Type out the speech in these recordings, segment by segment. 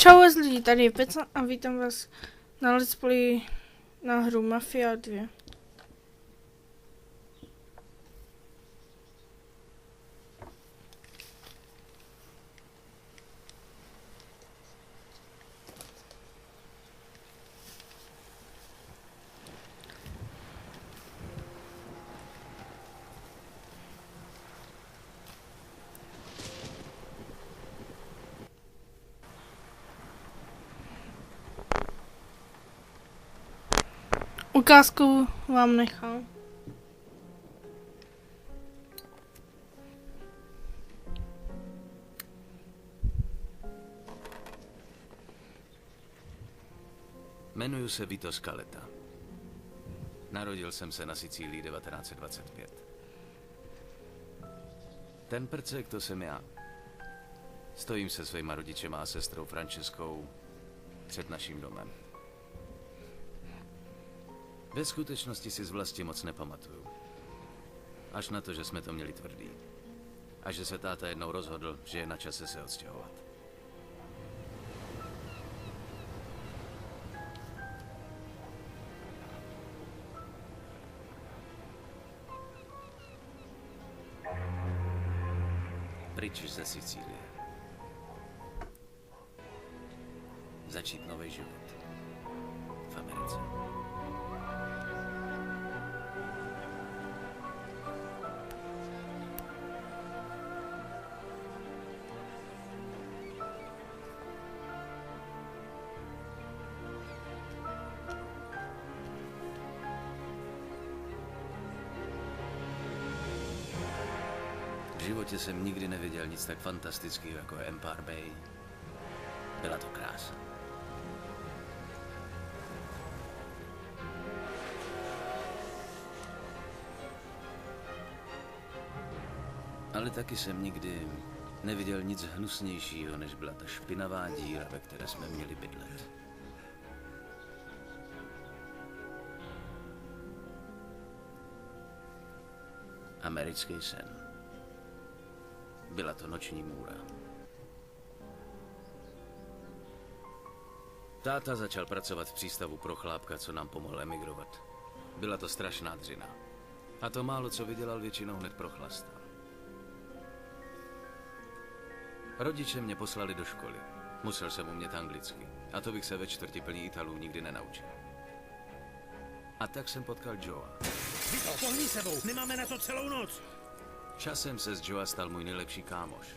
Čau lidi, tady je Pecl a vítám vás na Let's Play na hru Mafia 2. Ukázku vám nechám. Jmenuji se Vito Scaletta. Narodil jsem se na Sicílii 1925. Ten prcek, to jsem já. Stojím se svýma rodičema a sestrou Franceskou před naším domem. Ve skutečnosti si z vlasti moc nepamatuju. Až na to, že jsme to měli tvrdý. A že se táta jednou rozhodl, že je na čase se odstěhovat. Pryč ze Sicílie. Začít nový život. V Americe. V životě jsem nikdy neviděl nic tak fantastického jako Empire Bay. Byla to krása. Ale taky jsem nikdy neviděl nic hnusnějšího, než byla ta špinavá díra, ve které jsme měli bydlet. Americký sen. Byla to noční můra. Táta začal pracovat v přístavu pro chlápka, co nám pomohl emigrovat. Byla to strašná dřina. A to málo, co vydělal, většinou hned prochlastal. Rodiče mě poslali do školy. Musel jsem umět anglicky. A to bych se ve čtvrti plný Italů nikdy nenaučil. A tak jsem potkal Joea. Vito, pohni sebou, nemáme na to celou noc. Časem se z Joea stal můj nejlepší kámoš.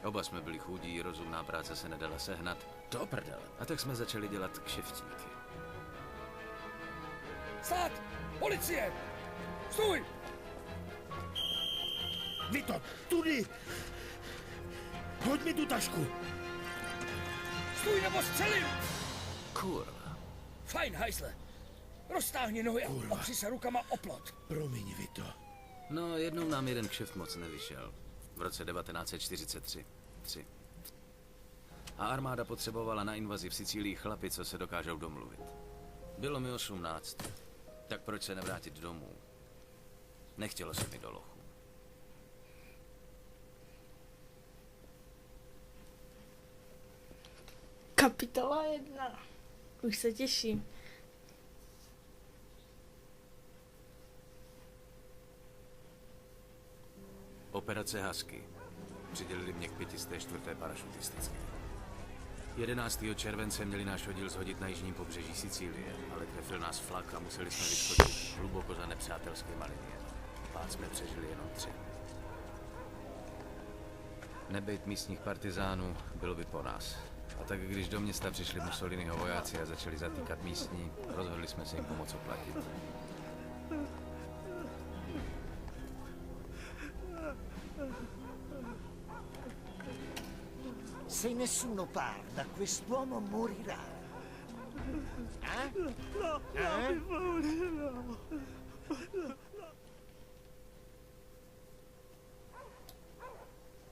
Oba jsme byli chudí, rozumná práce se nedala sehnat. Do prdele. A tak jsme začali dělat kšeftíky. Stát! Policie! Stůj! Vito, tudy! Hoď mi tu tašku! Stůj nebo střelím! Kurva. Fajn, hajsle. Roztáhni nohy a opři se rukama o plot. Promiň, Vito. No, jednou nám jeden kšeft moc nevyšel. V roce 1943. A armáda potřebovala na invazi v Sicílii chlapy, co se dokážou domluvit. Bylo mi 18. Tak proč se nevrátit domů? Nechtělo se mi do lochu. Kapitola 1. Už se těším. Operace Husky. Přidělili mě k 504. parašutistické. 11. července měli náš oddíl zhodit na jižním pobřeží Sicílie, ale trefil nás flak a museli jsme vyskočit hluboko za nepřátelskýma linie. Pát jsme přežili jenom 3. Nebejt místních partizánů, bylo by po nás. A tak když do města přišli Mussoliniho vojáci a začali zatýkat místní, rozhodli jsme se jim pomoct oplatit. Se nessuno parla, quest'uomo morirà. No, mi paura, no.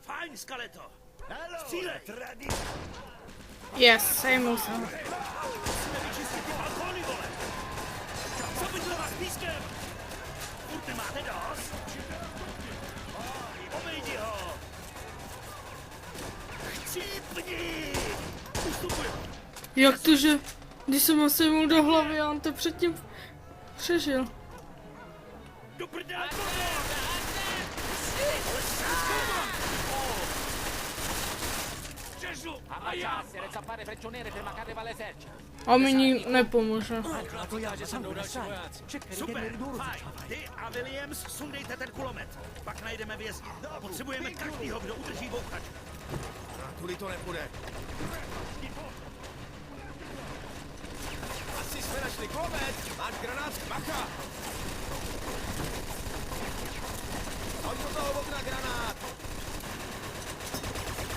Fajn, Scaleto! Allora, tradi... Yes, sejmu se. Musíme vyčistit ty balkóny, vole! Zabydlova s pískem! Furt nemáte dost? Obejdi ho! Chcípni! Jak to, že když jsem ho sejmul do hlavy a on to předtím přežil. Do prdele! Gesù! A já! A mi nepomůže. Super, fajn. Ty a Williams sundejte ten kulomet. Pak najdeme vězně. Potřebujeme každýho, kdo udrží bouchač. Tudy to nepůjde. Asi jsme našli kulomet. Máš granát, bacha. Hoď do toho okna granát.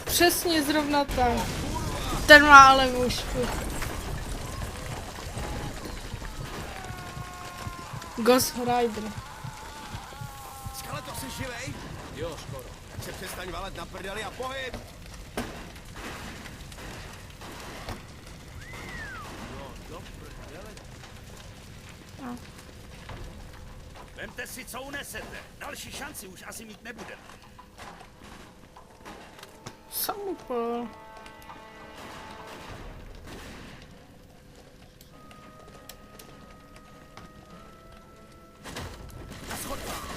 Přesně zrovna tam. Ten má ale mužku. Ghost Rider. Skale, to jsi živej? Jo, skoro. Tak se přestaň valet na prdeli a pohyb. Vemte si, co unesete. Další šanci už asi mít nebudeme. Samopal.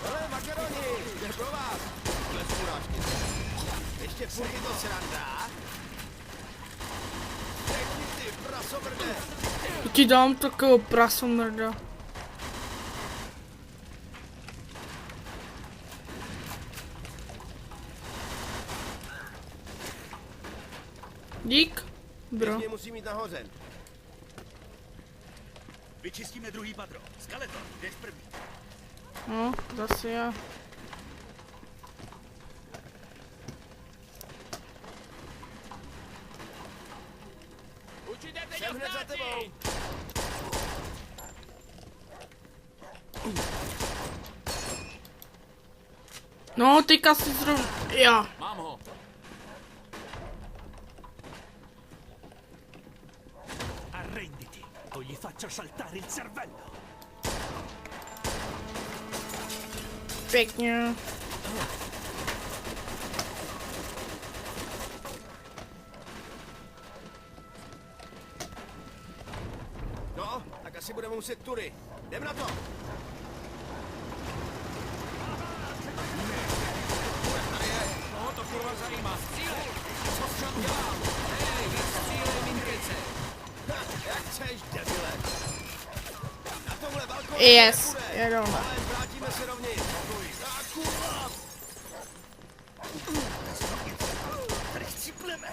Hele, makaroni, jde pro vás. Bez urážky. Ještě půl je to sranda. Řekni ty, prasovrde. Ti dám takového prasomrda. Dík, bro. Mě musí mít nahoře. Vyčistíme druhý patro. Skeleton, jdeš první. No, zase já. Jsem hned za tebou. No, teďka si zrovna. Já. Mám ho. Arrenditi o gli faccio saltare il cervello. Pěkně. No, tak asi budeme muset tudy. Jdem na to. Koho to kurva zajímá? Střílej! Co s čem dělám? Hej, střílej, mindrice! Jak chceš, debile. Na tomhle balkonu Yes, nepůjde. jedou. Ale vrátíme se rovnějš. A kurva. Tady chcípleme.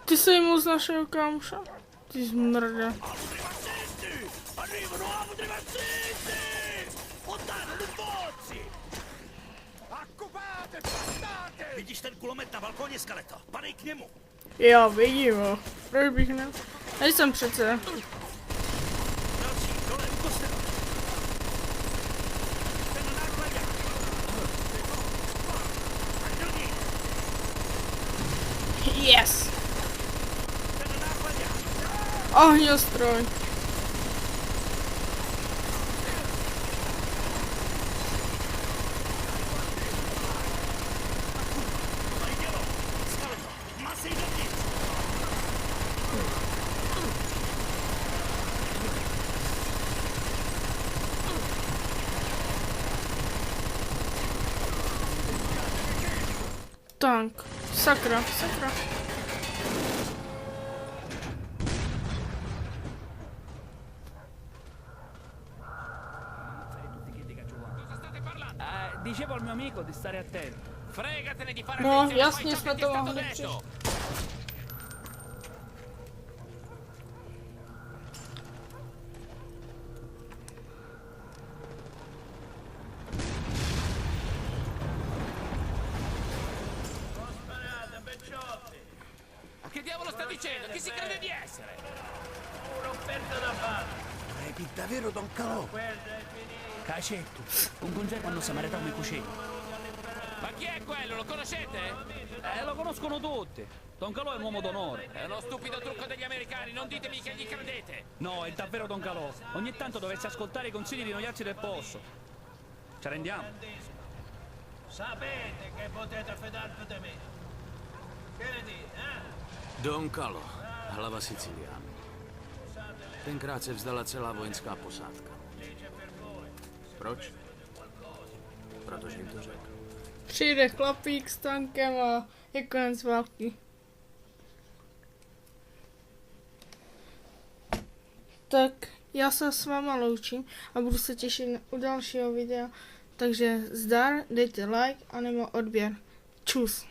Ty jsi mu z našeho kámoša? Ty zmrde. Arrivano, amo devastanti! Oddano, lumboci! Accupate, bastate! Vidíš ten kulomet na balkóně, Skeleto? Padej k němu! Jo, vidím ho. Proč bych ne? Nejsem přece. Další, dole u kostela! Ten na nákladě! A druhý! Yes. Ten na nákladě! Ohňostroj. Tady dělo! Skeleto, masej dovnitř! Tank. Sakra, sakra. Dicevo al mio amico di stare attento. Fregatene di fare No, attenzione, jasně fai ciò jsme che ti to è stato mohli detto. Ma che diavolo sta dicendo? Chi si crede di essere? Credi davvero, Don Calò? Cacetto, un concerto hanno samaritano i cucini. Ma chi è quello? Lo conoscete? Lo conoscono tutti. Don Calò è un uomo d'onore. È uno stupido trucco degli americani, non ditemi che gli credete. No, è davvero Don Calò. Ogni tanto dovresti ascoltare i consigli di noi altri del posto. Ci rendiamo? Sapete che potete fidarvi di me. Don Calo, hlava Siciliánů. Tenkrát se vzdala celá vojenská posádka. Proč? Protože jim to řekl. Přijde chlapík s tankem a je konec války. Tak já se s váma loučím a budu se těšit u dalšího videa. Takže zdar, dejte like a nebo odběr. Čus.